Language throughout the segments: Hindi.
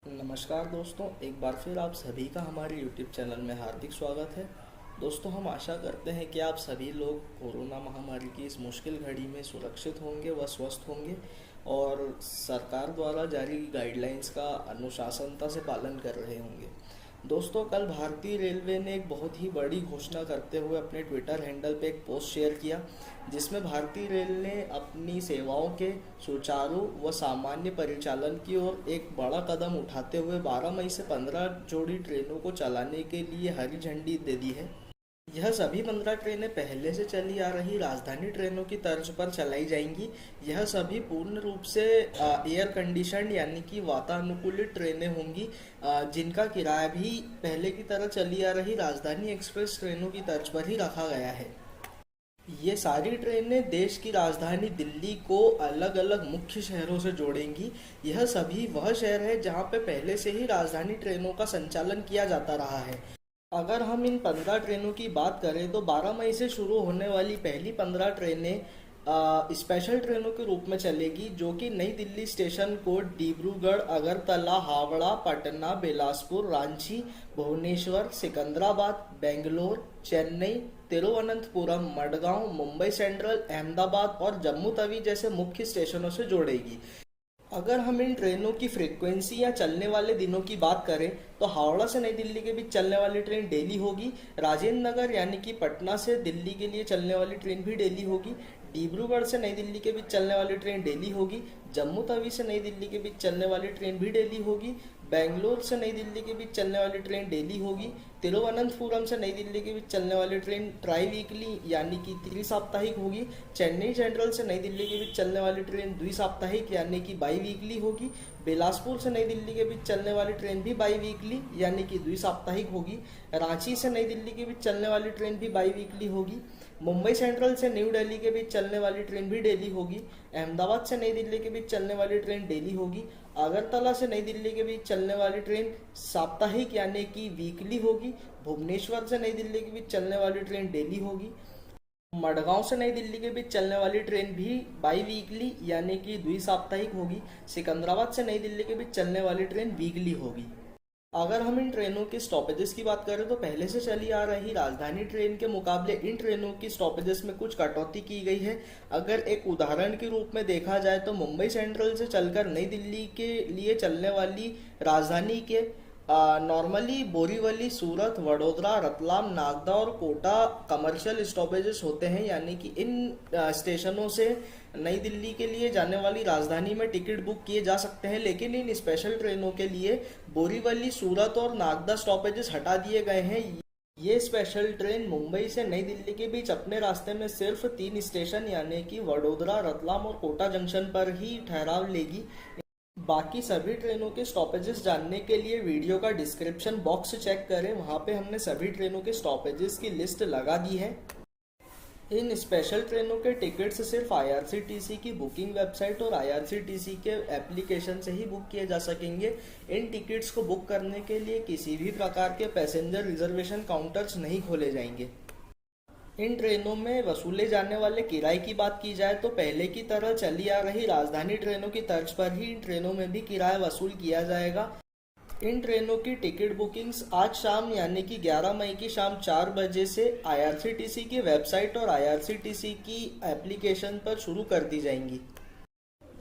नमस्कार दोस्तों, एक बार फिर आप सभी का हमारे YouTube चैनल में हार्दिक स्वागत है। दोस्तों, हम आशा करते हैं कि आप सभी लोग कोरोना महामारी की इस मुश्किल घड़ी में सुरक्षित होंगे व स्वस्थ होंगे और सरकार द्वारा जारी गाइडलाइंस का अनुशासनता से पालन कर रहे होंगे। दोस्तों, कल भारतीय रेलवे ने एक बहुत ही बड़ी घोषणा करते हुए अपने ट्विटर हैंडल पे एक पोस्ट शेयर किया, जिसमें भारतीय रेल ने अपनी सेवाओं के सुचारू व सामान्य परिचालन की ओर एक बड़ा कदम उठाते हुए 12 मई से 15 जोड़ी ट्रेनों को चलाने के लिए हरी झंडी दे दी है। यह सभी 15 ट्रेनें पहले से चली आ रही राजधानी ट्रेनों की तर्ज पर चलाई जाएंगी। यह सभी पूर्ण रूप से एयर कंडीशनड यानी कि वातानुकूलित ट्रेनें होंगी, जिनका किराया भी पहले की तरह चली आ रही राजधानी एक्सप्रेस ट्रेनों की तर्ज पर ही रखा गया है। ये सारी ट्रेनें देश की राजधानी दिल्ली को अलग अलग मुख्य शहरों से जोड़ेंगी। यह सभी वह शहर है जहां पे पहले से ही राजधानी ट्रेनों का संचालन किया जाता रहा है। अगर हम इन 15 ट्रेनों की बात करें तो 12 मई से शुरू होने वाली पहली 15 ट्रेनें स्पेशल ट्रेनों के रूप में चलेगी, जो कि नई दिल्ली स्टेशन को डिब्रूगढ़, अगरतला, हावड़ा, पटना, बिलासपुर, रांची, भुवनेश्वर, सिकंदराबाद, बेंगलोर, चेन्नई, तिरुवनंतपुरम, मडगांव, मुंबई सेंट्रल, अहमदाबाद और जम्मू तवी जैसे मुख्य स्टेशनों से जोड़ेगी। अगर हम इन ट्रेनों की फ्रीक्वेंसी या चलने वाले दिनों की बात करें तो हावड़ा से नई दिल्ली के बीच चलने वाली ट्रेन डेली होगी। राजेंद्र नगर यानी कि पटना से दिल्ली के लिए चलने वाली ट्रेन भी डेली होगी। डिब्रूगढ़ से नई दिल्ली के बीच चलने वाली ट्रेन डेली होगी। जम्मू तवी से नई दिल्ली के बीच चलने वाली ट्रेन भी डेली होगी। बेंगलोर से नई दिल्ली के बीच चलने वाली ट्रेन डेली होगी। तिरुवनंतपुरम से नई दिल्ली के बीच चलने वाली ट्रेन ट्राई वीकली यानी कि त्रिसाप्ताहिक होगी। चेन्नई सेंट्रल से नई दिल्ली के बीच चलने वाली ट्रेन द्विसाप्ताहिक यानी कि बाई वीकली होगी। बिलासपुर से नई दिल्ली के बीच चलने वाली ट्रेन भी बाई वीकली यानी कि द्विसाप्ताहिक होगी। रांची से नई दिल्ली के बीच चलने वाली ट्रेन भी बाई वीकली होगी। मुंबई सेंट्रल से न्यू दिल्ली के बीच चलने वाली ट्रेन भी डेली होगी। अहमदाबाद से नई दिल्ली के बीच चलने वाली ट्रेन डेली होगी। अगरतला से नई दिल्ली के बीच चलने वाली ट्रेन साप्ताहिक यानी कि वीकली होगी। भुवनेश्वर से नई दिल्ली के बीच चलने वाली ट्रेन डेली होगी। मडगांव से नई दिल्ली के बीच चलने वाली ट्रेन भी बाई वीकली यानी कि द्विसाप्ताहिक होगी। सिकंदराबाद से नई दिल्ली के बीच चलने वाली ट्रेन वीकली होगी। अगर हम इन ट्रेनों के स्टॉपेजेस की बात करें तो पहले से चली आ रही राजधानी ट्रेन के मुकाबले इन ट्रेनों की स्टॉपेजेस में कुछ कटौती की गई है। अगर एक उदाहरण के रूप में देखा जाए तो मुंबई सेंट्रल से चलकर नई दिल्ली के लिए चलने वाली राजधानी के नॉर्मली बोरीवली, सूरत, वडोदरा, रतलाम, नागदा और कोटा कमर्शियल स्टॉपेजेस होते हैं, यानी कि इन स्टेशनों से नई दिल्ली के लिए जाने वाली राजधानी में टिकट बुक किए जा सकते हैं। लेकिन इन स्पेशल ट्रेनों के लिए बोरीवली, सूरत और नागदा स्टॉपेजेस हटा दिए गए हैं। ये स्पेशल ट्रेन मुंबई से नई दिल्ली के बीच अपने रास्ते में सिर्फ 3 स्टेशन यानी कि वडोदरा, रतलाम और कोटा जंक्शन पर ही ठहराव लेगी। बाकी सभी ट्रेनों के स्टॉपेजेस जानने के लिए वीडियो का डिस्क्रिप्शन बॉक्स चेक करें, वहां पे हमने सभी ट्रेनों के स्टॉपेजेस की लिस्ट लगा दी है। इन स्पेशल ट्रेनों के टिकट्स सिर्फ आईआरसीटीसी की बुकिंग वेबसाइट और आईआरसीटीसी के एप्लीकेशन से ही बुक किए जा सकेंगे। इन टिकट्स को बुक करने के लिए किसी भी प्रकार के पैसेंजर रिजर्वेशन काउंटर्स नहीं खोले जाएंगे। इन ट्रेनों में वसूले जाने वाले किराए की बात की जाए तो पहले की तरह चली आ रही राजधानी ट्रेनों की तर्ज पर ही इन ट्रेनों में भी किराया वसूल किया जाएगा। इन ट्रेनों की टिकट बुकिंग्स आज शाम यानी कि 11 मई की शाम 4 बजे से आईआरसीटीसी की वेबसाइट और आईआरसीटीसी की एप्लीकेशन पर शुरू कर दी जाएंगी।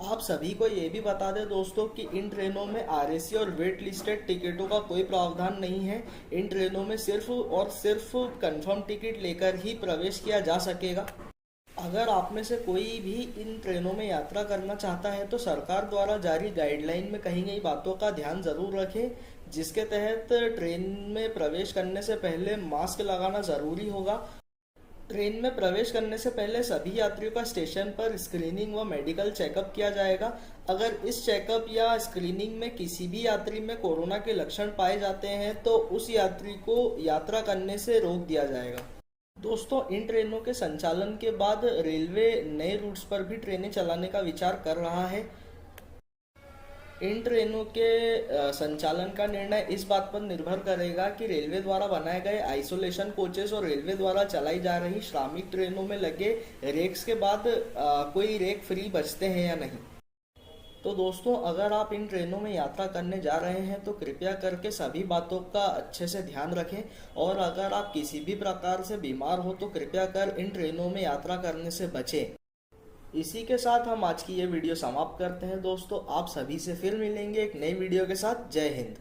आप सभी को ये भी बता दें दोस्तों कि इन ट्रेनों में आरएसी और वेट लिस्टेड टिकटों का कोई प्रावधान नहीं है। इन ट्रेनों में सिर्फ और सिर्फ कंफर्म टिकट लेकर ही प्रवेश किया जा सकेगा। अगर आप में से कोई भी इन ट्रेनों में यात्रा करना चाहता है तो सरकार द्वारा जारी गाइडलाइन में कही गई बातों का ध्यान जरूर रखें, जिसके तहत ट्रेन में प्रवेश करने से पहले मास्क लगाना जरूरी होगा। ट्रेन में प्रवेश करने से पहले सभी यात्रियों का स्टेशन पर स्क्रीनिंग व मेडिकल चेकअप किया जाएगा। अगर इस चेकअप या स्क्रीनिंग में किसी भी यात्री में कोरोना के लक्षण पाए जाते हैं तो उस यात्री को यात्रा करने से रोक दिया जाएगा। दोस्तों, इन ट्रेनों के संचालन के बाद रेलवे नए रूट्स पर भी ट्रेनें चलाने का विचार कर रहा है। इन ट्रेनों के संचालन का निर्णय इस बात पर निर्भर करेगा कि रेलवे द्वारा बनाए गए आइसोलेशन कोचेस और रेलवे द्वारा चलाई जा रही श्रमिक ट्रेनों में लगे रेक्स के बाद कोई रेक फ्री बचते हैं या नहीं। तो दोस्तों, अगर आप इन ट्रेनों में यात्रा करने जा रहे हैं तो कृपया करके सभी बातों का अच्छे से ध्यान रखें। और अगर आप किसी भी प्रकार से बीमार हो तो कृपया कर इन ट्रेनों में यात्रा करने से बचें। इसी के साथ हम आज की ये वीडियो समाप्त करते हैं दोस्तों। आप सभी से फिर मिलेंगे एक नई वीडियो के साथ। जय हिंद।